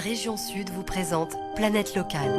région Sud vous présente Planète Locale.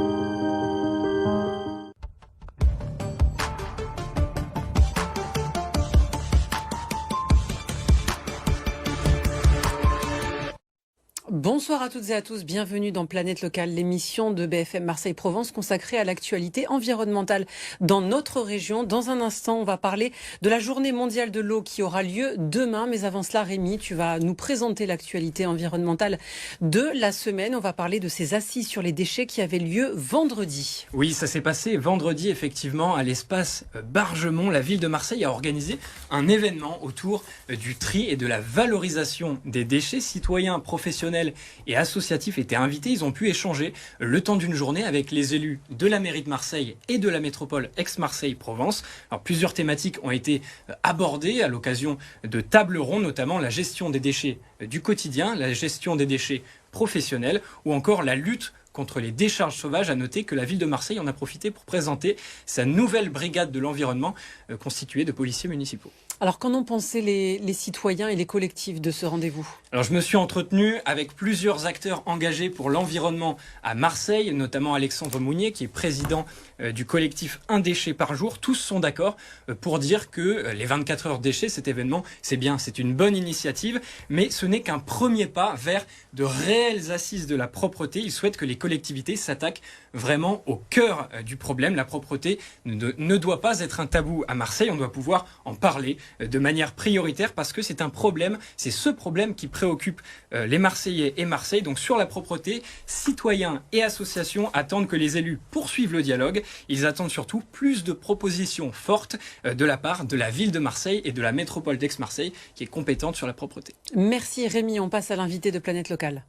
Bonsoir à toutes et à tous, bienvenue dans Planète Locale, l'émission de BFM Marseille-Provence consacrée à l'actualité environnementale dans notre région. Dans un instant, on va parler de la journée mondiale de l'eau qui aura lieu demain. Mais avant cela, Rémi, tu vas nous présenter l'actualité environnementale de la semaine. On va parler de ces assises sur les déchets qui avaient lieu vendredi. Oui, ça s'est passé vendredi, effectivement, à l'espace Bargemont. La ville de Marseille a organisé un événement autour du tri et de la valorisation des déchets. Citoyens, professionnels et associatifs étaient invités. Ils ont pu échanger le temps d'une journée avec les élus de la mairie de Marseille et de la métropole Aix-Marseille-Provence. Alors, plusieurs thématiques ont été abordées à l'occasion de tables rondes, notamment la gestion des déchets du quotidien, la gestion des déchets professionnels ou encore la lutte contre les décharges sauvages. À noter que la ville de Marseille en a profité pour présenter sa nouvelle brigade de l'environnement constituée de policiers municipaux. Alors, qu'en ont pensé les citoyens et les collectifs de ce rendez-vous ? Alors, je me suis entretenu avec plusieurs acteurs engagés pour l'environnement à Marseille, notamment Alexandre Mounier, qui est président du collectif Un déchet par jour. Tous sont d'accord pour dire que les 24 heures déchets, cet événement, c'est bien, c'est une bonne initiative, mais ce n'est qu'un premier pas vers de réelles assises de la propreté. Ils souhaitent que les collectivités s'attaquent vraiment au cœur du problème. La propreté ne doit pas être un tabou à Marseille, on doit pouvoir en parler de manière prioritaire parce que c'est un problème, c'est ce problème qui préoccupe les Marseillais et Marseille. Donc sur la propreté, citoyens et associations attendent que les élus poursuivent le dialogue. Ils attendent surtout plus de propositions fortes de la part de la ville de Marseille et de la métropole d'Aix-Marseille qui est compétente sur la propreté. Merci Rémi, on passe à l'invité de Planète Locale.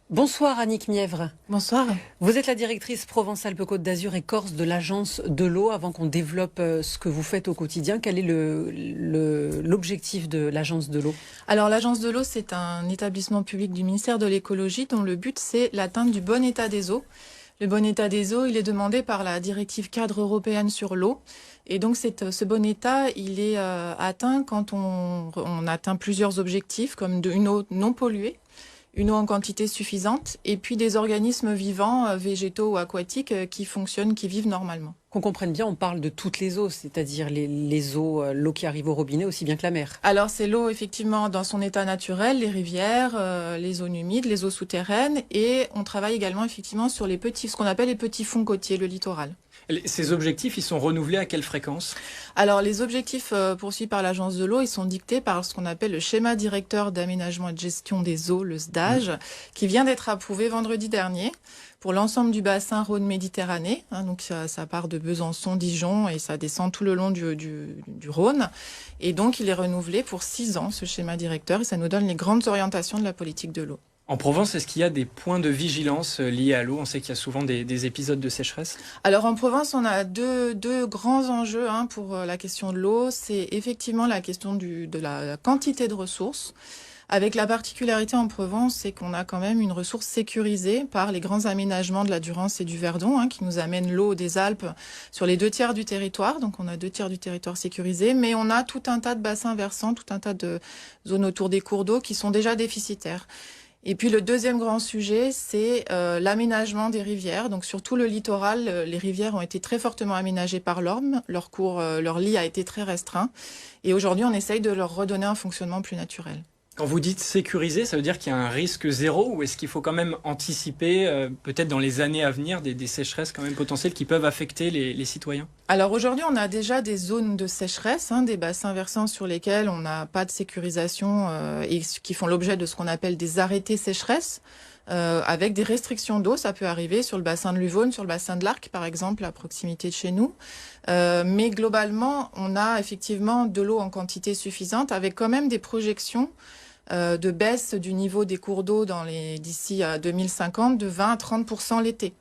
Bonsoir Annick Mièvre. Bonsoir. Vous êtes la directrice Provence-Alpes-Côte d'Azur et Corse de l'agence de l'eau. Avant qu'on développe ce que vous faites au quotidien, quel est l'objectif de l'agence de l'eau ? Alors l'agence de l'eau, c'est un établissement public du ministère de l'écologie dont le but c'est l'atteinte du bon état des eaux. Le bon état des eaux, il est demandé par la directive cadre européenne sur l'eau. Et donc ce bon état, il est atteint quand on atteint plusieurs objectifs comme une eau non polluée, une eau en quantité suffisante, et puis des organismes vivants, végétaux ou aquatiques, qui fonctionnent, qui vivent normalement. Qu'on comprenne bien, on parle de toutes les eaux, c'est-à-dire les eaux, l'eau qui arrive au robinet aussi bien que la mer. Alors c'est l'eau effectivement dans son état naturel, les rivières, les zones humides, les eaux souterraines, et on travaille également effectivement sur ce qu'on appelle les petits fonds côtiers, le littoral. Ces objectifs, ils sont renouvelés à quelle fréquence ? Alors les objectifs poursuivis par l'agence de l'eau, ils sont dictés par ce qu'on appelle le schéma directeur d'aménagement et de gestion des eaux, le SDAGE, qui vient d'être approuvé vendredi dernier pour l'ensemble du bassin Rhône-Méditerranée. Donc ça part de Besançon, Dijon et ça descend tout le long du Rhône. Et donc il est renouvelé pour 6 ans, ce schéma directeur, et ça nous donne les grandes orientations de la politique de l'eau. En Provence, est-ce qu'il y a des points de vigilance liés à l'eau ? On sait qu'il y a souvent des épisodes de sécheresse. Alors en Provence, on a deux grands enjeux pour la question de l'eau. C'est effectivement la question de la quantité de ressources. Avec la particularité en Provence, c'est qu'on a quand même une ressource sécurisée par les grands aménagements de la Durance et du Verdon, qui nous amènent l'eau des Alpes sur les 2 tiers du territoire. Donc on a 2 tiers du territoire sécurisé, mais on a tout un tas de bassins versants, tout un tas de zones autour des cours d'eau qui sont déjà déficitaires. Et puis le deuxième grand sujet, c'est l'aménagement des rivières. Donc sur tout le littoral, les rivières ont été très fortement aménagées par l'homme. Leur lit a été très restreint. Et aujourd'hui, on essaye de leur redonner un fonctionnement plus naturel. Quand vous dites sécuriser, ça veut dire qu'il y a un risque zéro ou est-ce qu'il faut quand même anticiper, peut-être dans les années à venir, des sécheresses quand même potentielles qui peuvent affecter les citoyens ? Alors aujourd'hui, on a déjà des zones de sécheresse, des bassins versants sur lesquels on n'a pas de sécurisation et qui font l'objet de ce qu'on appelle des arrêtés sécheresse. Avec des restrictions d'eau, ça peut arriver sur le bassin de l'Uvaune, sur le bassin de l'Arc, par exemple, à proximité de chez nous. Mais globalement, on a effectivement de l'eau en quantité suffisante, avec quand même des projections de baisse du niveau des cours d'eau d'ici à 2050 de 20 à 30% l'été.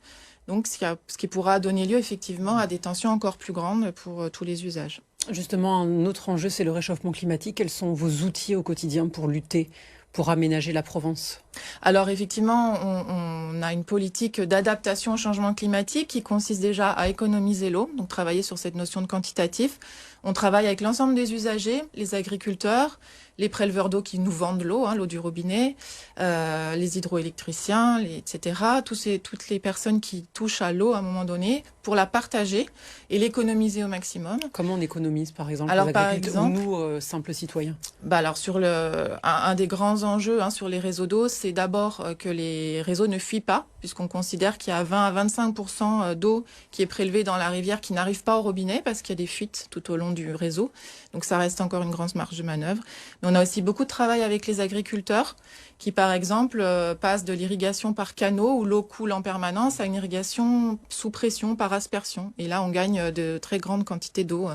Donc, ce qui pourra donner lieu effectivement à des tensions encore plus grandes pour tous les usages. Justement, un autre enjeu, c'est le réchauffement climatique. Quels sont vos outils au quotidien pour lutter, pour aménager la Provence ? Alors effectivement, on a une politique d'adaptation au changement climatique qui consiste déjà à économiser l'eau, donc travailler sur cette notion de quantitatif. On travaille avec l'ensemble des usagers, les agriculteurs, les préleveurs d'eau qui nous vendent l'eau, l'eau du robinet, les hydroélectriciens, etc. Toutes les personnes qui touchent à l'eau à un moment donné, pour la partager et l'économiser au maximum. Comment on économise, par exemple, alors, les par agriculteurs exemple, ou nous, simples citoyens? Alors sur un des grands enjeux sur les réseaux d'eau, c'est d'abord que les réseaux ne fuient pas, puisqu'on considère qu'il y a 20 à 25% d'eau qui est prélevée dans la rivière qui n'arrive pas au robinet parce qu'il y a des fuites tout au long du réseau. Donc ça reste encore une grande marge de manœuvre. Mais on a aussi beaucoup de travail avec les agriculteurs qui, par exemple, passent de l'irrigation par canaux où l'eau coule en permanence à une irrigation sous pression par aspersion. Et là, on gagne de très grandes quantités d'eau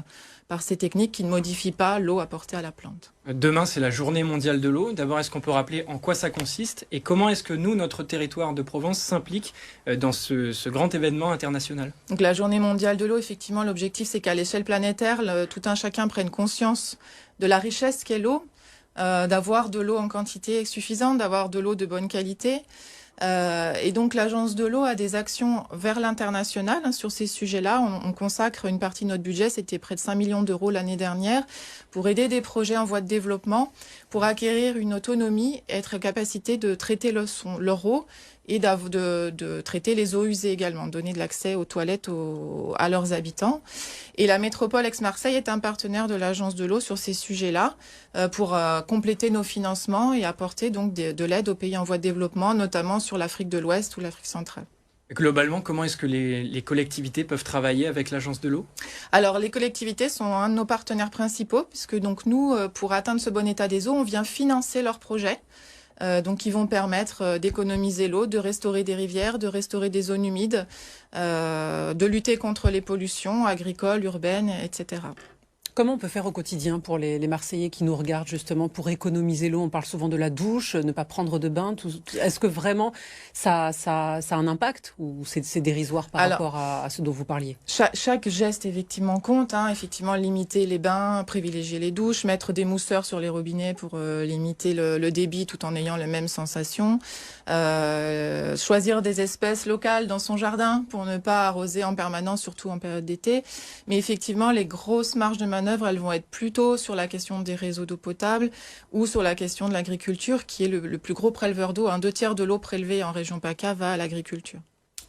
par ces techniques qui ne modifient pas l'eau apportée à la plante. Demain, c'est la journée mondiale de l'eau. D'abord, est-ce qu'on peut rappeler en quoi ça consiste et comment est-ce que nous, notre territoire de Provence, s'implique dans ce grand événement international? Donc la journée mondiale de l'eau, effectivement, l'objectif, c'est qu'à l'échelle planétaire, tout un chacun prenne conscience de la richesse qu'est l'eau, d'avoir de l'eau en quantité suffisante, d'avoir de l'eau de bonne qualité. Et donc l'agence de l'eau a des actions vers l'international sur ces sujets-là. On consacre une partie de notre budget, c'était près de 5 millions d'euros l'année dernière, pour aider des projets en voie de développement, pour acquérir une autonomie, être en capacité de traiter leur eau et de traiter les eaux usées également, donner de l'accès aux toilettes à leurs habitants. Et la métropole Aix-Marseille est un partenaire de l'agence de l'eau sur ces sujets-là pour compléter nos financements et apporter donc de l'aide aux pays en voie de développement, notamment sur l'Afrique de l'Ouest ou l'Afrique centrale. Globalement, comment est-ce que les collectivités peuvent travailler avec l'agence de l'eau? Alors, les collectivités sont un de nos partenaires principaux, puisque donc nous, pour atteindre ce bon état des eaux, on vient financer leurs projets. Donc, ils vont permettre d'économiser l'eau, de restaurer des rivières, de restaurer des zones humides, de lutter contre les pollutions agricoles, urbaines, etc. Comment on peut faire au quotidien pour les Marseillais qui nous regardent justement pour économiser l'eau? On parle souvent de la douche, ne pas prendre de bain. Est-ce que vraiment ça a un impact ou c'est dérisoire par rapport à ce dont vous parliez? Chaque geste effectivement compte. Effectivement, limiter les bains, privilégier les douches, mettre des mousseurs sur les robinets pour limiter le débit tout en ayant les mêmes sensations. Choisir des espèces locales dans son jardin pour ne pas arroser en permanence, surtout en période d'été. Mais effectivement, les grosses marges de manœuvre, elles vont être plutôt sur la question des réseaux d'eau potable ou sur la question de l'agriculture, qui est le plus gros préleveur d'eau. 2/3 de l'eau prélevée en région PACA va à l'agriculture.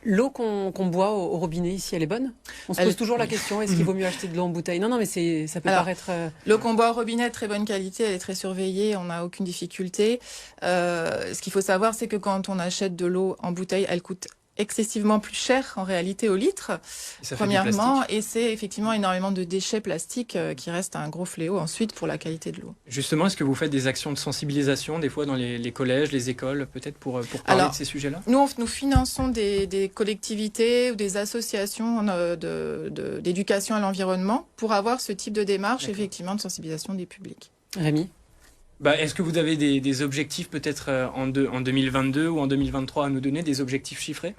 L'eau qu'on boit au robinet ici, elle est bonne? On se pose toujours la question, est-ce qu'il vaut mieux acheter de l'eau en bouteille? Non, mais ça peut paraître... L'eau qu'on boit au robinet est de très bonne qualité, elle est très surveillée, on n'a aucune difficulté. Ce qu'il faut savoir, c'est que quand on achète de l'eau en bouteille, elle coûte excessivement plus cher en réalité au litre, premièrement, et c'est effectivement énormément de déchets plastiques qui restent un gros fléau ensuite pour la qualité de l'eau. Justement, est-ce que vous faites des actions de sensibilisation des fois dans les collèges, les écoles, peut-être pour parler de ces sujets-là? Nous finançons des collectivités ou des associations d'éducation à l'environnement pour avoir ce type de démarche, effectivement, de sensibilisation des publics. Rémi? Est-ce que vous avez des objectifs peut-être en 2022 ou en 2023 à nous donner, des objectifs chiffrés?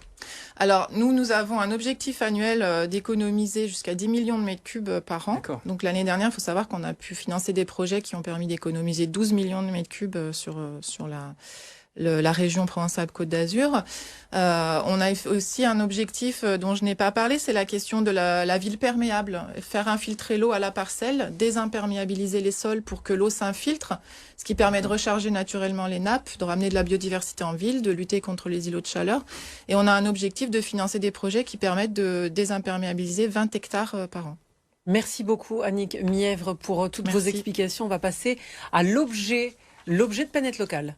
Alors, nous avons un objectif annuel d'économiser jusqu'à 10 millions de mètres cubes par an. Donc l'année dernière, il faut savoir qu'on a pu financer des projets qui ont permis d'économiser 12 millions de mètres cubes sur la région Provence-Alpes-Côte d'Azur. On a aussi un objectif dont je n'ai pas parlé, c'est la question de la ville perméable. Faire infiltrer l'eau à la parcelle, désimperméabiliser les sols pour que l'eau s'infiltre, ce qui permet de recharger naturellement les nappes, de ramener de la biodiversité en ville, de lutter contre les îlots de chaleur. Et on a un objectif de financer des projets qui permettent de désimperméabiliser 20 hectares par an. Merci beaucoup Annick Mièvre pour toutes vos explications. On va passer à l'objet de Planète Locale.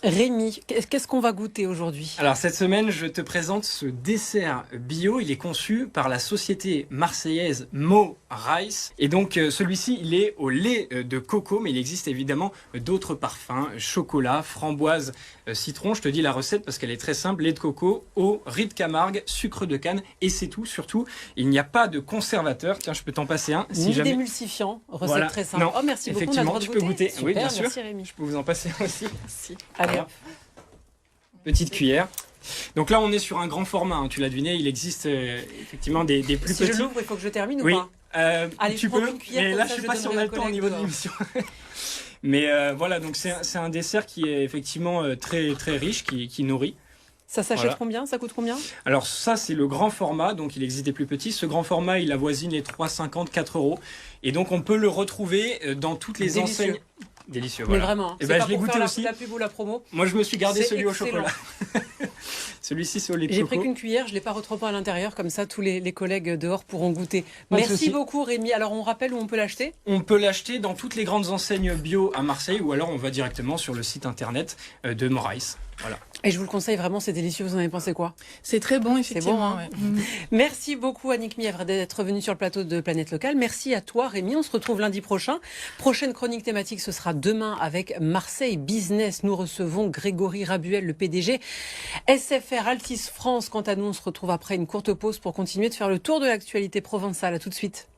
Rémi, qu'est-ce qu'on va goûter aujourd'hui? Alors cette semaine, je te présente ce dessert bio. Il est conçu par la société marseillaise Mo Rice. Et donc celui-ci, il est au lait de coco, mais il existe évidemment d'autres parfums, chocolat, framboise, citron. Je te dis la recette parce qu'elle est très simple. Lait de coco, eau, riz de Camargue, sucre de canne et c'est tout. Surtout, il n'y a pas de conservateur. Tiens, je peux t'en passer un. Ni d'émulsifiant, recette très simple. Non, merci beaucoup. Effectivement, tu peux goûter. Super, oui, bien sûr. Merci Rémi. Je peux vous en passer un aussi. Merci. Allez. Voilà. Petite cuillère. Donc là, on est sur un grand format. Tu l'as deviné, il existe effectivement des plus petits. Si je l'ouvre, il faut que je termine ou pas? Allez, tu peux. Mais là, je ne sais pas si on a le temps au niveau de l'émission. Mais voilà, donc c'est un dessert qui est effectivement très très riche, qui nourrit. Ça s'achète Voilà. combien? Ça coûte combien? Alors ça, c'est le grand format, donc il existe des plus petits. Ce grand format, il avoisine les 3,50, 4 €. Et donc on peut le retrouver dans toutes les Délicieux. enseignes. Délicieux, Mais voilà. vraiment, hein. Et C'est ben, pas je l'ai pour goûté faire aussi. la pub ou la promo. Moi, je me suis gardé C'est celui au excellent. chocolat. Celui-ci, c'est au lait de J'ai coco. pris qu'une cuillère, je l'ai pas retrempé à l'intérieur, comme ça tous les collègues dehors pourront goûter. Pas de Merci souci. beaucoup Rémi. Alors on rappelle où on peut l'acheter? On peut l'acheter dans toutes les grandes enseignes bio à Marseille ou alors on va directement sur le site internet de Moraïs. Voilà. Et je vous le conseille vraiment, c'est délicieux. Vous en avez pensé quoi? C'est très bon, effectivement. bon, hein. ouais. Merci beaucoup Annick Mièvre d'être venue sur le plateau de Planète Locale. Merci à toi Rémi. On se retrouve lundi prochain. Prochaine chronique thématique, ce sera demain avec Marseille Business. Nous recevons Grégory Rabuel, le PDG SFR Altis France. Quant à nous, on se retrouve après une courte pause pour continuer de faire le tour de l'actualité provençale. À tout de suite.